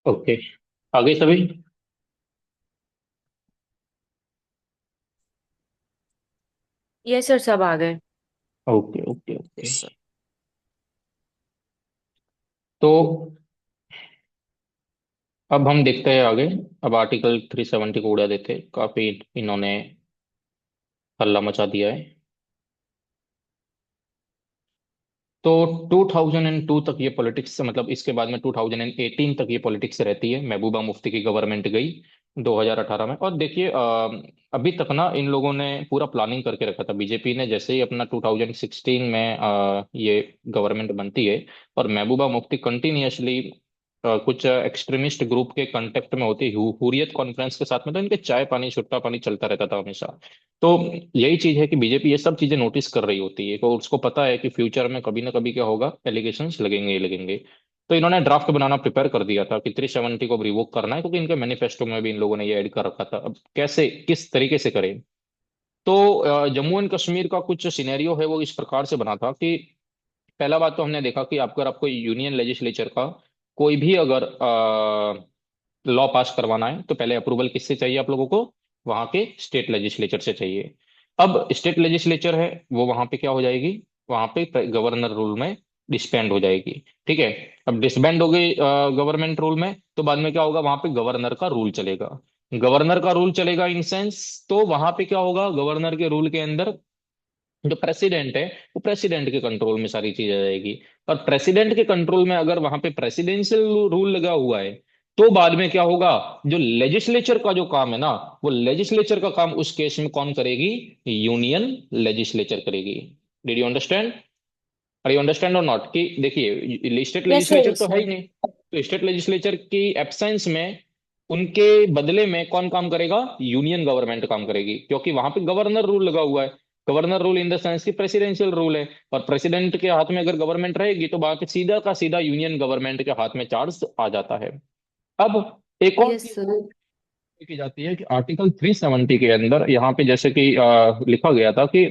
Okay. आगे सभी। ये सर सब आ गए। Okay okay okay. Yes sir. तो अब हम देखते हैं आगे। अब आर्टिकल 370 को उड़ा देते हैं। काफी इन्होंने हल्ला मचा दिया है। तो 2002 तक ये पॉलिटिक्स, मतलब इसके बाद में 2018 तक ये पॉलिटिक्स रहती है। महबूबा मुफ्ती की गवर्नमेंट गई 2018 में। और देखिए, अभी तक ना इन लोगों ने पूरा प्लानिंग करके रखा था। बीजेपी ने जैसे ही अपना 2016 में ये गवर्नमेंट बनती है, और महबूबा मुफ्ती कंटिन्यूअसली कुछ एक्सट्रीमिस्ट ग्रुप के कांटेक्ट में होती है, हुर्रियत कॉन्फ्रेंस के साथ में, तो इनके चाय पानी छुट्टा पानी चलता रहता था हमेशा। तो यही चीज है कि बीजेपी ये सब चीजें नोटिस कर रही होती है, तो उसको पता है कि फ्यूचर में कभी ना कभी क्या होगा, एलिगेशंस लगेंगे ही लगेंगे। तो इन्होंने ड्राफ्ट बनाना प्रिपेयर कर दिया था कि 370 को रिवोक करना है, क्योंकि इनके मैनिफेस्टो में भी इन लोगों ने ये ऐड कर रखा था। अब कैसे, किस तरीके से करें? तो जम्मू एंड कश्मीर का कुछ सिनेरियो है वो इस प्रकार से बना था कि पहला बात तो हमने देखा कि आपको यूनियन लेजिस्लेचर का कोई भी अगर लॉ पास करवाना है, तो पहले अप्रूवल किससे चाहिए आप लोगों को? वहां के स्टेट लेजिस्लेचर से चाहिए। अब स्टेट लेजिस्लेचर है वो वहां पे क्या हो जाएगी, वहां पे गवर्नर रूल में डिस्बैंड हो जाएगी। ठीक है। अब डिसबैंड हो गई गवर्नमेंट रूल में, तो बाद में क्या होगा, वहां पे गवर्नर का रूल चलेगा। गवर्नर का रूल चलेगा इन सेंस, तो वहां पे क्या होगा, गवर्नर के रूल के अंदर जो प्रेसिडेंट है, वो प्रेसिडेंट के कंट्रोल में सारी चीज आ जाएगी। और प्रेसिडेंट के कंट्रोल में अगर वहां पे प्रेसिडेंशियल रूल लगा हुआ है, तो बाद में क्या होगा, जो लेजिस्लेचर का जो काम है ना, वो लेजिस्लेचर का काम उस केस में कौन करेगी? यूनियन लेजिस्लेचर करेगी। Did you understand? Are you understand or not? कि देखिए, state yes sir, legislature yes तो है सर। ही नहीं। तो स्टेट लेजिस्लेचर की एब्सेंस में उनके बदले में कौन काम करेगा? यूनियन गवर्नमेंट काम करेगी, क्योंकि वहां पे गवर्नर रूल लगा हुआ है। Governor rule in the sense की प्रेसिडेंशियल रूल है। और प्रेसिडेंट के हाथ में अगर गवर्नमेंट रहेगी, तो बाकी सीधा का सीधा यूनियन गवर्नमेंट के हाथ में चार्ज आ जाता है। अब एक और यस चीज सर। की जाती है कि आर्टिकल 370 के अंदर यहाँ पे जैसे कि लिखा गया था कि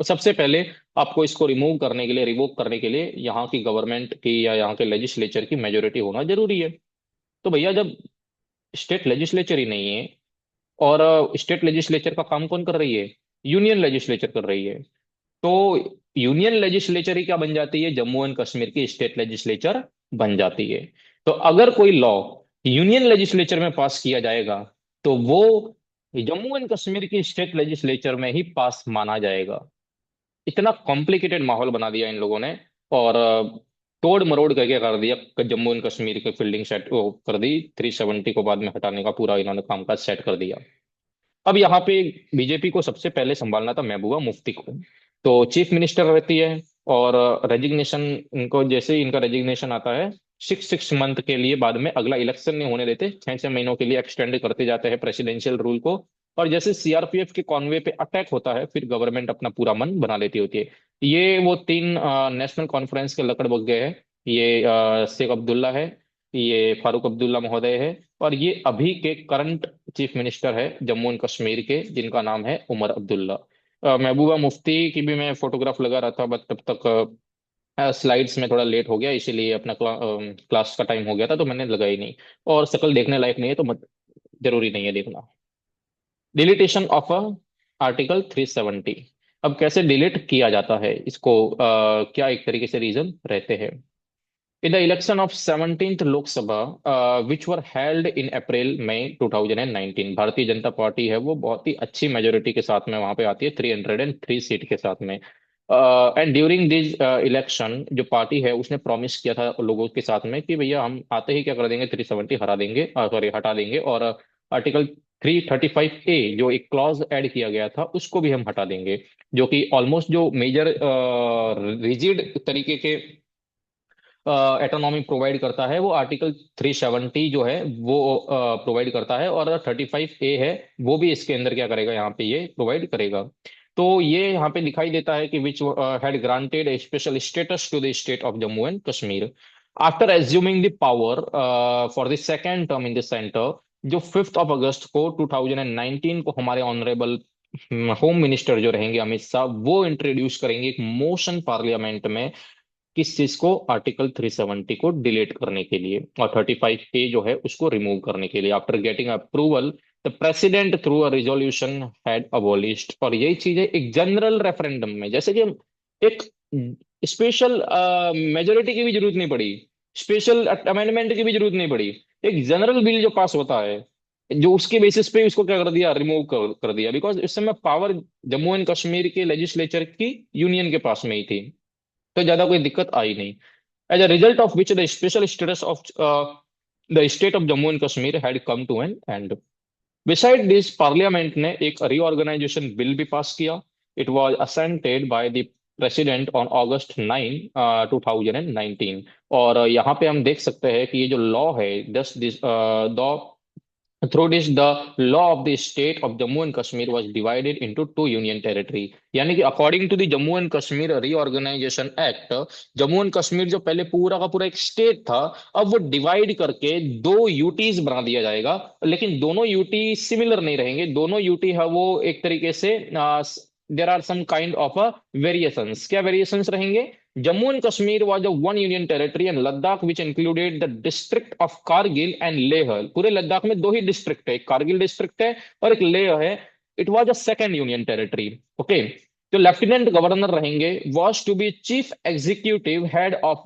सबसे पहले आपको इसको रिमूव करने के लिए, रिवोक करने के लिए, यहाँ की गवर्नमेंट की या यहाँ के लेजिस्लेचर की मेजोरिटी होना जरूरी है। तो भैया, जब स्टेट लेजिस्लेचर ही नहीं है, और स्टेट लेजिस्लेचर का काम कौन कर रही है? यूनियन लेजिस्लेचर कर रही है। तो यूनियन लेजिस्लेचर ही क्या बन जाती है? जम्मू एंड कश्मीर की स्टेट लेजिस्लेचर बन जाती है। तो अगर कोई लॉ यूनियन लेजिस्लेचर में पास किया जाएगा, तो वो जम्मू एंड कश्मीर की स्टेट लेजिस्लेचर में ही पास माना जाएगा। इतना कॉम्प्लिकेटेड माहौल बना दिया इन लोगों ने। और तोड़ मरोड़ करके कर दिया। जम्मू एंड कश्मीर की फील्डिंग सेट वो कर दी, 370 को बाद में हटाने का पूरा इन्होंने कामकाज सेट कर दिया। अब यहाँ पे बीजेपी को सबसे पहले संभालना था महबूबा मुफ्ती को। तो चीफ मिनिस्टर रहती है, और रेजिग्नेशन, इनको जैसे ही इनका रेजिग्नेशन आता है, 6 6 मंथ के लिए, बाद में अगला इलेक्शन नहीं होने देते, 6 6 महीनों के लिए एक्सटेंड करते जाते हैं प्रेसिडेंशियल रूल को। और जैसे सीआरपीएफ के कॉन्वे पे अटैक होता है, फिर गवर्नमेंट अपना पूरा मन बना लेती होती है। ये वो तीन नेशनल कॉन्फ्रेंस के लकड़बग्गे हैं। ये शेख अब्दुल्ला है, ये फारूक अब्दुल्ला महोदय है, और ये अभी के करंट चीफ मिनिस्टर है जम्मू एंड कश्मीर के, जिनका नाम है उमर अब्दुल्ला। महबूबा मुफ्ती की भी मैं फोटोग्राफ लगा रहा था, बट तब तक स्लाइड्स में थोड़ा लेट हो गया, इसीलिए अपना क्लास का टाइम हो गया था, तो मैंने लगाई नहीं। और शक्ल देखने लायक नहीं है, तो जरूरी नहीं है देखना। Deletion of article 370। अब कैसे डिलीट किया जाता है इसको, क्या एक तरीके से रीजन रहते हैं? In the election of 17th Lok Sabha, which were held in April May 2019, Bharatiya Janata party है वो बहुत ही अच्छी मेजोरिटी के साथ में वहां पे आती है, 303 सीट के साथ में। एंड ड्यूरिंग दिस इलेक्शन, जो पार्टी है उसने प्रॉमिस किया था लोगों के साथ में कि भैया हम आते ही क्या कर देंगे, 370 हरा देंगे, सॉरी हटा देंगे, और आर्टिकल 335A जो एक क्लॉज ऐड किया गया था उसको भी हम हटा देंगे, जो कि ऑलमोस्ट जो मेजर रिजिड तरीके के एटोनॉमी प्रोवाइड करता है, वो आर्टिकल 370 जो है वो प्रोवाइड करता है, और 35A है वो भी इसके अंदर क्या करेगा, यहाँ पे ये प्रोवाइड करेगा। तो ये यहाँ पे दिखाई देता है कि which had granted a special status to the state of Jammu and Kashmir after assuming the power for the second term in the centre. जो 5 अगस्त को 2019 को हमारे ऑनरेबल होम मिनिस्टर जो रहेंगे अमित शाह, वो इंट्रोड्यूस करेंगे एक मोशन पार्लियामेंट में, किस चीज को? आर्टिकल 370 को डिलीट करने के लिए, और 35A जो है उसको रिमूव करने के लिए। After getting approval, the president through a resolution had abolished. और यही चीज है एक जनरल रेफरेंडम में, जैसे कि एक स्पेशल मेजोरिटी की भी जरूरत नहीं पड़ी, स्पेशल अमेंडमेंट की भी जरूरत नहीं पड़ी। एक जनरल बिल जो पास होता है, जो उसके बेसिस पे उसको क्या कर दिया, रिमूव कर दिया, बिकॉज इस समय पावर जम्मू एंड कश्मीर के लेजिस्लेचर की यूनियन के पास में ही थी, तो ज्यादा कोई दिक्कत आई नहीं। As a result of which the special status of the state of Jammu and Kashmir had come to an end. Beside this, parliament ने एक रीऑर्गेनाइजेशन बिल भी पास किया। It was assented by the president on August 9, 2019। और यहाँ पे हम देख सकते हैं कि ये जो लॉ है, दस this law, through this, the law of the state of Jammu and Kashmir was divided into two union territory। यानी कि according to the Jammu and Kashmir reorganisation act, Jammu and Kashmir जो पहले पूरा का पूरा एक स्टेट था, अब वो डिवाइड करके दो यूटीज बना दिया जाएगा। लेकिन दोनों यूटी सिमिलर नहीं रहेंगे, दोनों यूटी है वो एक तरीके से there are some kind of a variations. क्या वेरिएशंस रहेंगे? Jammu and Kashmir was a one union territory, and Ladakh, which included the district of Kargil and Leh। पूरे लद्दाख में दो ही डिस्ट्रिक्ट है, एक कारगिल डिस्ट्रिक्ट है और एक लेह है। It was a second union territory. Okay. जो लेफ्टिनेंट गवर्नर रहेंगे was to be chief executive head of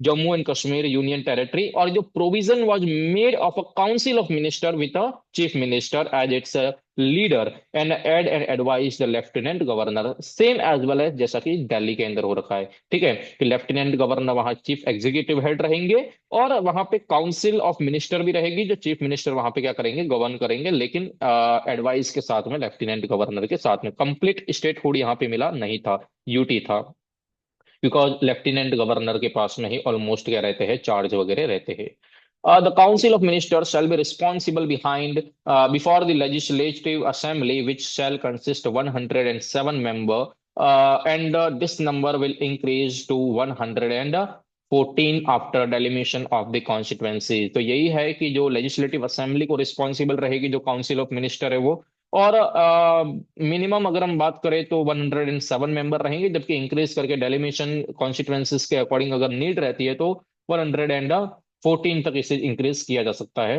Jammu and Kashmir union territory. और जो provision was made of a council of minister with a chief minister as its leader and aid and advise the lieutenant governor, same as well as जैसा कि दिल्ली के अंदर हो रखा है। ठीक है, कि लेफ्टिनेंट गवर्नर वहां चीफ एग्जीक्यूटिव हेड रहेंगे, और वहां पे काउंसिल ऑफ मिनिस्टर भी रहेगी, जो चीफ मिनिस्टर वहां पे क्या करेंगे, गवर्न करेंगे, लेकिन एडवाइस के साथ में लेफ्टिनेंट गवर्नर के साथ में। कंप्लीट स्टेट हुड यहाँ पे मिला नहीं था, यूटी था, बिकॉज लेफ्टिनेंट गवर्नर के पास में ही ऑलमोस्ट क्या रहते हैं, चार्ज वगैरह रहते हैं। The Council of Ministers shall be responsible before the Legislative Assembly, which shall consist 107 member, and this number will increase to 114 after delimitation of the constituency। तो यही है कि जो लेजिस्लेटिव असेंबली को रिस्पॉन्सिबल रहेगी, जो काउंसिल ऑफ मिनिस्टर है वो, और मिनिमम अगर हम बात करें तो 107 मेंबर रहेंगे, जबकि इंक्रीज करके डेलिमिशन कॉन्स्टिट्यूएंसीज के अकॉर्डिंग अगर नीड रहती है तो 114 तक इसे इंक्रीज किया जा सकता है।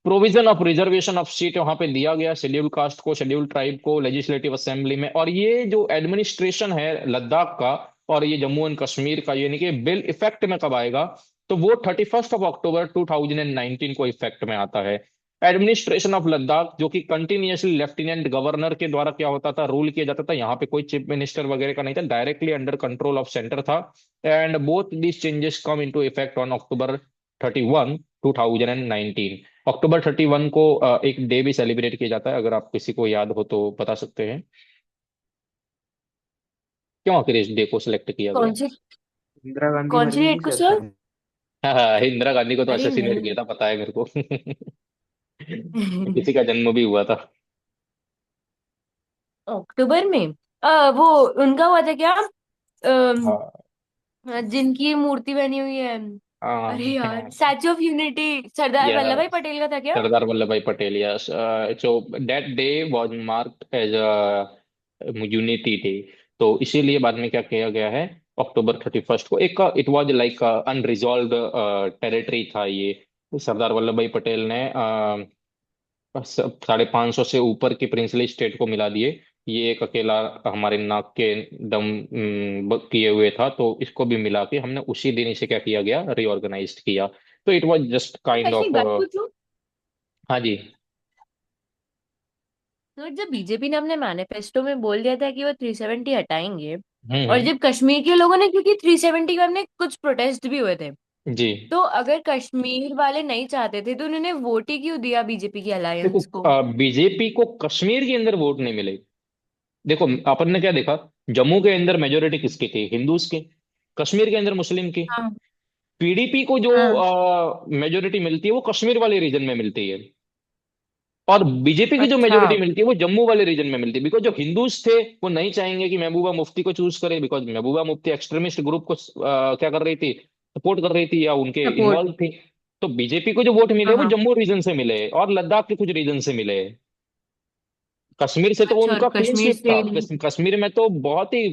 Provision of reservation of seat वहां पे दिया गया शेड्यूल कास्ट को, शेड्यूल ट्राइब को लेजिस्लेटिव असेंबली में। और ये जो एडमिनिस्ट्रेशन है लद्दाख का और ये जम्मू एंड कश्मीर का, यानी कि बिल इफेक्ट में कब आएगा, तो वो 31 अक्टूबर 2019 को इफेक्ट में आता है। एडमिनिस्ट्रेशन ऑफ लद्दाख, जो कि कंटिन्यूअसली लेफ्टिनेंट गवर्नर के द्वारा क्या होता था, रूल किया जाता था, यहाँ पे कोई चीफ मिनिस्टर वगैरह का नहीं था, directly under control of centre था। And both these changes come into effect on October 31, 2019। October 31 को एक डे भी सेलिब्रेट किया जाता है, अगर आप किसी को याद हो तो बता सकते हैं क्यों आखिर इस डे को सिलेक्ट किया गया। कौन सी इंदिरा गांधी कौन मरी सी थी डेट को शायद सर? तभी। हाँ हाँ, इंदिरा गांधी को तो अरे असैसिनेट किया नहीं। था, पता है मेरे को। किसी का जन्म भी हुआ था। अक्टूबर में वो उनका हुआ था क्या? हाँ जिनकी मूर्ति बनी हुई है। हाँ अरे यार, हाँ। Statue of unity Sardar Vallabhbhai Patel का था क्या? Sardar Vallabhbhai Patel, yes. So that day was marked as a unity day. तो इसीलिए बाद में क्या किया गया है, October 31 को एक, it was like unresolved territory था ये। सरदार वल्लभ भाई पटेल ने 550 से ऊपर की प्रिंसली स्टेट को मिला दिए। ये एक अकेला हमारे नाक के दम किए हुए था, तो इसको भी मिला के हमने उसी दिन इसे क्या किया गया, रीऑर्गेनाइज किया। तो इट वाज जस्ट काइंड वैसे ऑफ। एक बात पूछूं? हाँ जी। तो जब बीजेपी ने अपने मैनिफेस्टो में बोल दिया था कि वो 370 हटाएंगे, और हम्म। जब कश्मीर के लोगों ने, क्योंकि 370 के अपने कुछ प्रोटेस्ट भी हुए थे, जी। तो अगर कश्मीर वाले नहीं चाहते थे तो उन्होंने वोट ही क्यों दिया बीजेपी की देखो, अलायंस को? बीजेपी को कश्मीर के अंदर वोट नहीं मिले। देखो, अपन ने क्या देखा, जम्मू के अंदर मेजोरिटी किसकी थी, हिंदूज की। कश्मीर के अंदर मुस्लिम की। हाँ पीडीपी को जो हाँ। मेजोरिटी मिलती है वो कश्मीर वाले रीजन में मिलती है, और बीजेपी की जो अच्छा। मेजोरिटी मिलती है वो जम्मू वाले रीजन में मिलती है। बिकॉज जो हिंदूज थे वो नहीं चाहेंगे कि महबूबा मुफ्ती को चूज करे, because Mehbooba Mufti extremist group को क्या कर रही थी, सपोर्ट कर रही थी या उनके सपोर्ट। इन्वॉल्व थी। तो बीजेपी को जो वोट मिले हाँ वो हाँ। जम्मू रीजन से मिले और लद्दाख के कुछ रीजन से मिले। कश्मीर से तो वो अच्छा, और उनका क्लीन कश्मीर स्वीप से? था। कश्मीर में तो बहुत ही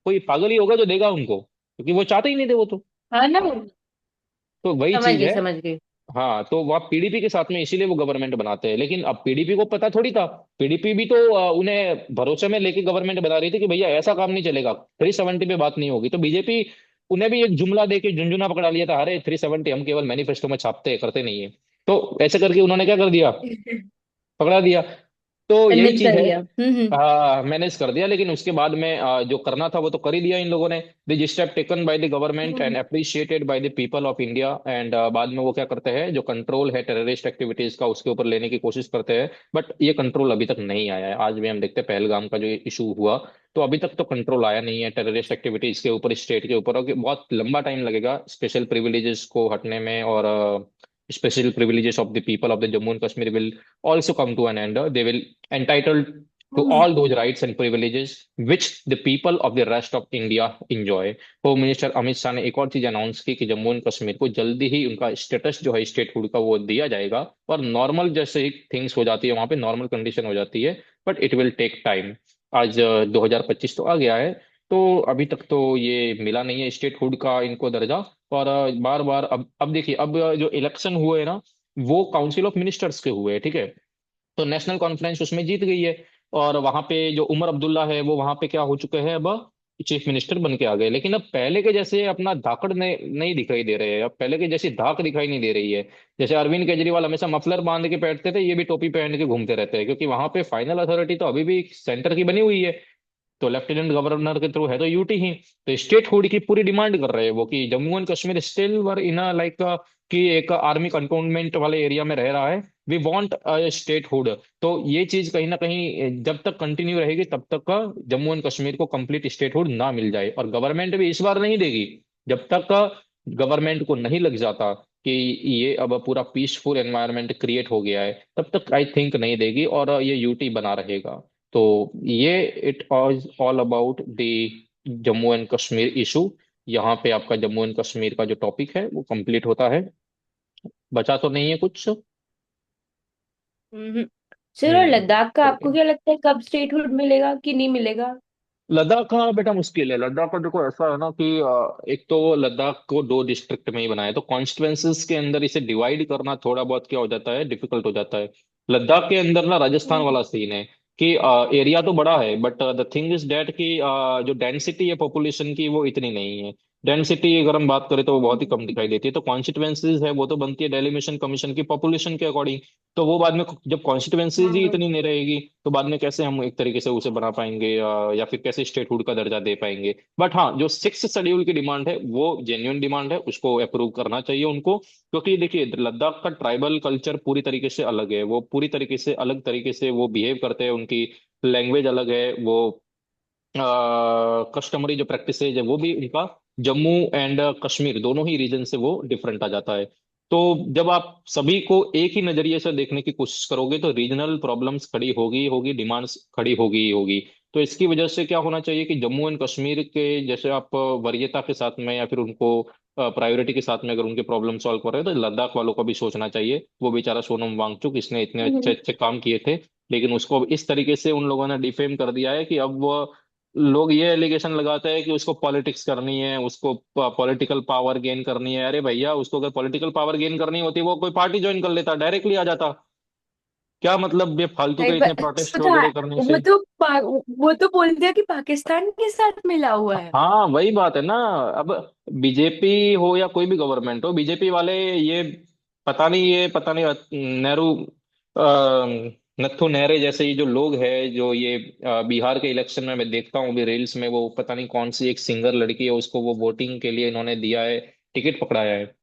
कोई पागल ही होगा जो देगा उनको। क्योंकि वो चाहते ही नहीं थे वो हाँ ना, तो वही समझ चीज गई है। समझ गई। हाँ, तो वह पीडीपी के साथ में इसीलिए वो गवर्नमेंट बनाते हैं, लेकिन अब पीडीपी को पता थोड़ी था। पीडीपी भी तो उन्हें भरोसे में लेके गवर्नमेंट बना रही थी कि भैया ऐसा काम नहीं चलेगा, 370 पे बात नहीं होगी। तो बीजेपी उन्हें भी एक जुमला दे के झुंझुना पकड़ा लिया था, अरे 370 हम केवल मैनिफेस्टो में छापते हैं, करते नहीं है। तो ऐसे करके उन्होंने क्या कर दिया, पकड़ा दिया। तो यही निपटा चीज है। लिया। हम्म। मैनेज कर दिया, लेकिन उसके बाद में जो करना था वो तो कर ही दिया इन लोगों ने। The step taken by the government and hmm. Appreciated by the people of India, and बाद में वो क्या करते हैं, जो कंट्रोल है टेररिस्ट एक्टिविटीज का उसके ऊपर लेने की कोशिश करते हैं। बट ये कंट्रोल अभी तक नहीं आया है। आज भी हम देखते हैं पहलगाम का जो इशू हुआ, तो अभी तक तो कंट्रोल आया नहीं है टेररिस्ट एक्टिविटीज के ऊपर, स्टेट के ऊपर, और कि बहुत लंबा टाइम लगेगा स्पेशल प्रिविलेजेस को हटने में। और special privileges of the people of the Jammu and Kashmir will also come to an end. They will entitled to hmm. all those rights and privileges which the people of the rest of India enjoy. Home minister Amit Shah ने एक और चीज announce की कि Jammu and Kashmir को जल्दी ही उनका status जो है स्टेटहुड का वो दिया जाएगा, और नॉर्मल जैसे ही थिंग्स हो जाती है वहां पे, नॉर्मल कंडीशन हो जाती है। But it will take time. आज 2025 तो आ गया है, तो अभी तक तो ये मिला नहीं है स्टेटहुड का इनको दर्जा। और बार बार अब देखिए, अब जो इलेक्शन हुए हैं ना, वो काउंसिल ऑफ मिनिस्टर्स के हुए हैं, ठीक है। तो नेशनल कॉन्फ्रेंस उसमें जीत गई है, और वहां पे जो उमर अब्दुल्ला है वो वहां पे क्या हो चुके हैं, अब चीफ मिनिस्टर बन के आ गए। लेकिन अब पहले के जैसे अपना धाकड़ नहीं दिखाई दे रहे हैं, अब पहले के जैसी धाक दिखाई नहीं दे रही है। जैसे अरविंद केजरीवाल हमेशा मफलर बांध के बैठते थे, ये भी टोपी पहन के घूमते रहते हैं, क्योंकि वहां पे फाइनल अथॉरिटी तो अभी भी सेंटर की बनी हुई है। तो लेफ्टिनेंट गवर्नर के थ्रू है तो यूटी ही। तो स्टेट हुड की पूरी डिमांड कर रहे हैं वो, कि Jammu and Kashmir still were in a like कि एक आर्मी कंटोनमेंट वाले एरिया में रह रहा है। We want statehood. तो ये चीज कहीं ना कहीं जब तक कंटिन्यू रहेगी तब तक जम्मू एंड कश्मीर को कंप्लीट स्टेट हुड ना मिल जाए, और गवर्नमेंट भी इस बार नहीं देगी। जब तक गवर्नमेंट को नहीं लग जाता कि ये अब पूरा पीसफुल एनवायरनमेंट क्रिएट हो गया है, तब तक आई थिंक नहीं देगी, और ये यूटी बना रहेगा। तो ये it was all about the Jammu and Kashmir issue. यहाँ पे आपका जम्मू एंड कश्मीर का जो टॉपिक है वो कंप्लीट होता है। बचा तो नहीं है कुछ? हम्म। सर, और लद्दाख का आपको चलिए। क्या लगता है, कब स्टेटहुड मिलेगा कि नहीं मिलेगा? लद्दाख का बेटा मुश्किल है। लद्दाख का देखो ऐसा है ना कि एक तो लद्दाख को दो डिस्ट्रिक्ट में ही बनाया, तो कॉन्स्टिट्युएंसीज के अंदर इसे डिवाइड करना थोड़ा बहुत क्या हो जाता है, डिफिकल्ट हो जाता है। लद्दाख के अंदर ना राजस्थान हम्म। वाला सीन है कि एरिया तो बड़ा है, but the thing is that कि जो डेंसिटी है पॉपुलेशन की वो इतनी नहीं है। डेंसिटी अगर हम बात करें तो वो बहुत ही कम दिखाई देती है। तो कॉन्स्टिट्युएंसीज है वो तो बनती है डेलिमिशन कमीशन की पॉपुलेशन के अकॉर्डिंग। तो वो बाद में जब कॉन्स्टिट्युएंसीज ही हम्म। इतनी नहीं रहेगी, तो बाद में कैसे हम एक तरीके से उसे बना पाएंगे, या फिर कैसे स्टेटहुड का दर्जा दे पाएंगे। बट हाँ, जो सिक्स शेड्यूल की डिमांड है वो जेन्युइन डिमांड है, उसको अप्रूव करना चाहिए उनको। क्योंकि देखिए लद्दाख का ट्राइबल कल्चर पूरी तरीके से अलग है, वो पूरी तरीके से अलग तरीके से वो बिहेव करते हैं, उनकी लैंग्वेज अलग है, वो कस्टमरी जो प्रैक्टिस है वो भी उनका जम्मू एंड कश्मीर दोनों ही रीजन से वो डिफरेंट आ जाता है। तो जब आप सभी को एक ही नजरिए से देखने की कोशिश करोगे तो रीजनल प्रॉब्लम्स खड़ी होगी होगी, डिमांड्स खड़ी होगी ही होगी। तो इसकी वजह से क्या होना चाहिए कि जम्मू एंड कश्मीर के जैसे आप वरीयता के साथ में या फिर उनको प्रायोरिटी के साथ में अगर उनके प्रॉब्लम सॉल्व कर रहे हैं, तो लद्दाख वालों को भी सोचना चाहिए। वो बेचारा सोनम वांगचुक, इसने इतने अच्छे हम्म। अच्छे काम किए थे, लेकिन उसको अब इस तरीके से उन लोगों ने डिफेम कर दिया है कि अब वो लोग ये एलिगेशन लगाते हैं कि उसको पॉलिटिक्स करनी है, उसको पॉलिटिकल पावर गेन करनी है। अरे भैया, उसको अगर पॉलिटिकल पावर गेन करनी होती वो कोई पार्टी ज्वाइन कर लेता, डायरेक्टली आ जाता। क्या मतलब ये फालतू नहीं के इतने पर प्रोटेस्ट वो तो वगैरह करने वो से? तो वो तो बोल दिया कि पाकिस्तान के साथ मिला हुआ है। हाँ, वही बात है ना। अब बीजेपी हो या कोई भी गवर्नमेंट हो, बीजेपी वाले ये पता नहीं नेहरू नत्थु नहरे जैसे ये जो लोग हैं, जो ये बिहार के इलेक्शन में मैं देखता हूँ भी रील्स में, वो पता नहीं कौन सी एक सिंगर लड़की है, उसको वो वोटिंग के लिए इन्होंने दिया है, टिकट पकड़ाया है।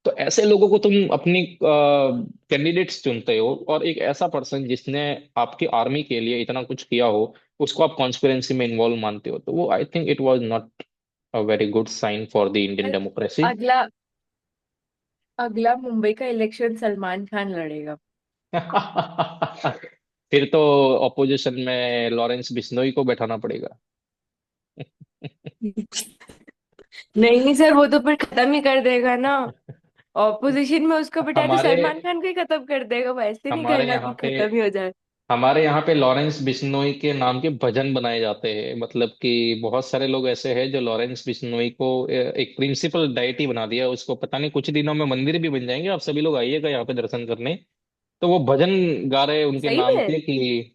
तो ऐसे लोगों को तुम अपनी कैंडिडेट्स चुनते हो, और एक ऐसा पर्सन जिसने आपकी आर्मी के लिए इतना कुछ किया हो, उसको आप कॉन्स्पिरेंसी में इन्वॉल्व मानते हो, तो वो I think it was not a very good sign for the Indian पर डेमोक्रेसी। अगला अगला मुंबई का इलेक्शन सलमान खान लड़ेगा। फिर तो ऑपोजिशन में लॉरेंस बिश्नोई को बैठाना पड़ेगा। नहीं नहीं सर, वो तो फिर खत्म ही कर देगा ना। ऑपोजिशन में उसको बिठाए तो हमारे सलमान खान को ही खत्म कर देगा, वो ऐसे नहीं हमारे करना कि यहाँ पे खत्म ही हो जाए। हमारे यहाँ पे लॉरेंस बिश्नोई के नाम के भजन बनाए जाते हैं, मतलब कि बहुत सारे लोग ऐसे हैं जो लॉरेंस बिश्नोई को एक प्रिंसिपल डाइटी बना दिया उसको। पता नहीं कुछ दिनों में मंदिर भी बन जाएंगे, आप सभी लोग आइएगा यहाँ पे दर्शन करने। तो वो भजन गा रहे हैं उनके सही नाम में? के कि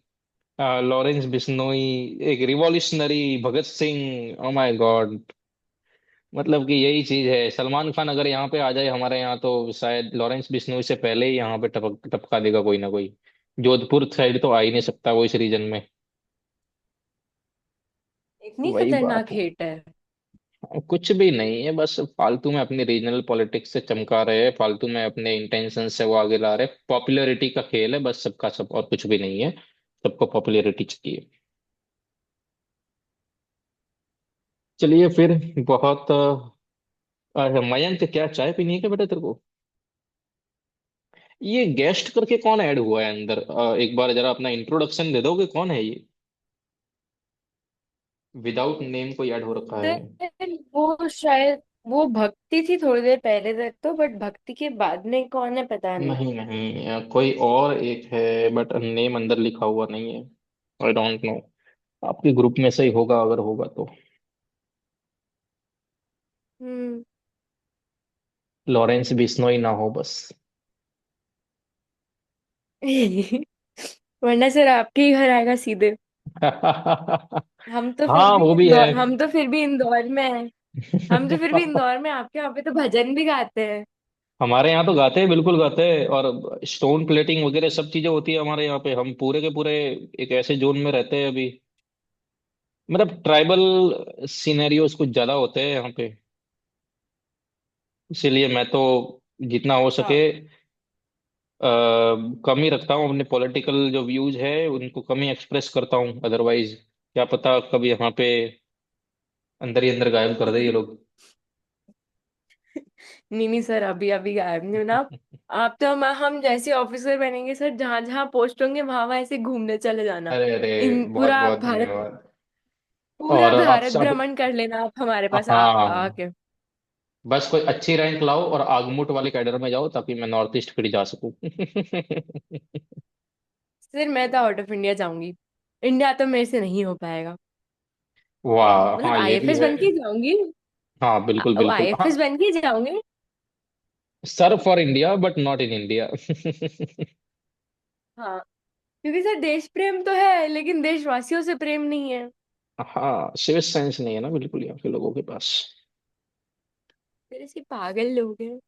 लॉरेंस बिश्नोई एक revolutionary Bhagat Singh. Oh my God, मतलब कि यही चीज है। सलमान खान अगर यहाँ पे आ जाए हमारे यहाँ तो शायद लॉरेंस बिश्नोई से पहले ही यहाँ पे टपका देगा कोई ना कोई। जोधपुर साइड तो आ ही नहीं सकता वो इस रीजन में। इतनी वही बात खतरनाक है। हेट है? कुछ भी नहीं है, बस फालतू में अपनी रीजनल पॉलिटिक्स से चमका रहे हैं, फालतू में अपने इंटेंशन से वो आगे ला रहे हैं। पॉपुलैरिटी का खेल है बस सबका सब, और कुछ भी नहीं है। सबको पॉपुलैरिटी चाहिए। चलिए फिर। बहुत मयंक, क्या चाय पीनी है क्या बेटा तेरे को? ये गेस्ट करके कौन ऐड हुआ है अंदर? एक बार जरा अपना इंट्रोडक्शन दे दोगे, कौन है ये? विदाउट नेम कोई ऐड हो रखा है। सर वो शायद वो भक्ति थी थोड़ी देर पहले तक तो, बट भक्ति के बाद में कौन है पता नहीं। नहीं नहीं, कोई और एक है बट नेम अंदर लिखा हुआ नहीं है। I don't know. आपके ग्रुप में से ही होगा अगर होगा तो। हम्म। लॉरेंस बिश्नोई ना हो बस। वरना सर आपके ही घर आएगा सीधे। हम तो फिर हाँ भी वो भी है। इंदौर हम तो फिर भी इंदौर में हैं। हम तो फिर भी इंदौर में, आपके यहाँ पे तो भजन भी गाते हैं। हमारे यहाँ तो गाते हैं, बिल्कुल गाते हैं। और स्टोन प्लेटिंग वगैरह सब चीजें होती है हमारे यहाँ पे। हम पूरे के पूरे एक ऐसे जोन में रहते हैं अभी, मतलब ट्राइबल सिनेरियोज कुछ ज्यादा होते हैं यहाँ पे। इसीलिए मैं तो जितना हो सके हाँ। अ, कम ही रखता हूँ अपने पॉलिटिकल जो व्यूज है उनको, कम ही एक्सप्रेस करता हूँ। अदरवाइज क्या पता कभी यहाँ पे अंदर ही अंदर गायब कर दे ये लोग। नहीं नहीं सर, अभी अभी गायब नहीं होना। आप तो हम जैसे ऑफिसर बनेंगे सर, जहां जहां पोस्ट होंगे वहां वहां ऐसे घूमने चले जाना। अरे अरे, इन बहुत पूरा बहुत भारत धन्यवाद। पूरा और आप भारत सब, भ्रमण कर लेना आप हमारे पास हाँ, आके। बस कोई अच्छी रैंक लाओ और आगमुट वाले कैडर में जाओ ताकि मैं नॉर्थ ईस्ट फिर जा सकूं। सर मैं तो आउट ऑफ इंडिया जाऊंगी। इंडिया तो मेरे से नहीं हो पाएगा। वाह, मतलब हाँ ये भी आईएफएस है। बन के जाऊंगी। हाँ बिल्कुल वो बिल्कुल, हाँ। आईएफएस बन के जाऊंगी। Sir for India but not in India. हाँ, क्योंकि सर देश प्रेम तो है लेकिन देशवासियों से प्रेम नहीं है। हाँ, सिविक साइंस नहीं है ना बिल्कुल यहाँ के लोगों के पास। फिर ऐसे पागल लोग हैं।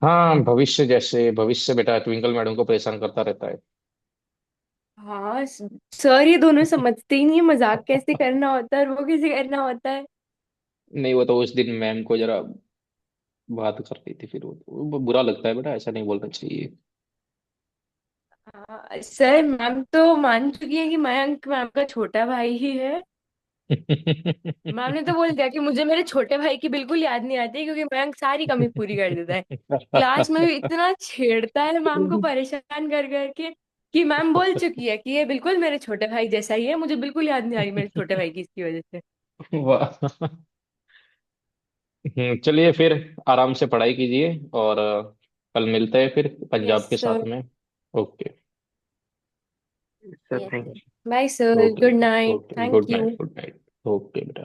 हाँ, भविष्य जैसे भविष्य बेटा ट्विंकल मैडम को परेशान करता रहता है। हाँ सर, ये दोनों समझते ही नहीं है मजाक कैसे करना होता है और वो कैसे करना होता है। नहीं, वो तो उस दिन मैम को जरा बात कर रही थी, फिर वो बुरा लगता है बेटा, ऐसा नहीं बोलना चाहिए। हाँ सर, मैम तो मान चुकी है कि मयंक मैम का छोटा भाई ही है। मैम ने तो बोल दिया कि मुझे मेरे छोटे भाई की बिल्कुल याद नहीं आती क्योंकि मयंक सारी कमी पूरी कर देता है। क्लास में भी इतना छेड़ता है मैम को परेशान कर करके कि मैम बोल चुकी है कि ये बिल्कुल मेरे छोटे भाई जैसा ही है, मुझे बिल्कुल याद नहीं आ रही मेरे छोटे भाई की इसकी वजह से। वाह। चलिए फिर, आराम से पढ़ाई कीजिए और कल मिलते हैं फिर यस पंजाब के सर। साथ में। Okay sir, yes thank sir. Bye sir, you. Okay good बेटा, night, okay, thank good you. Night, good night. Okay बेटा।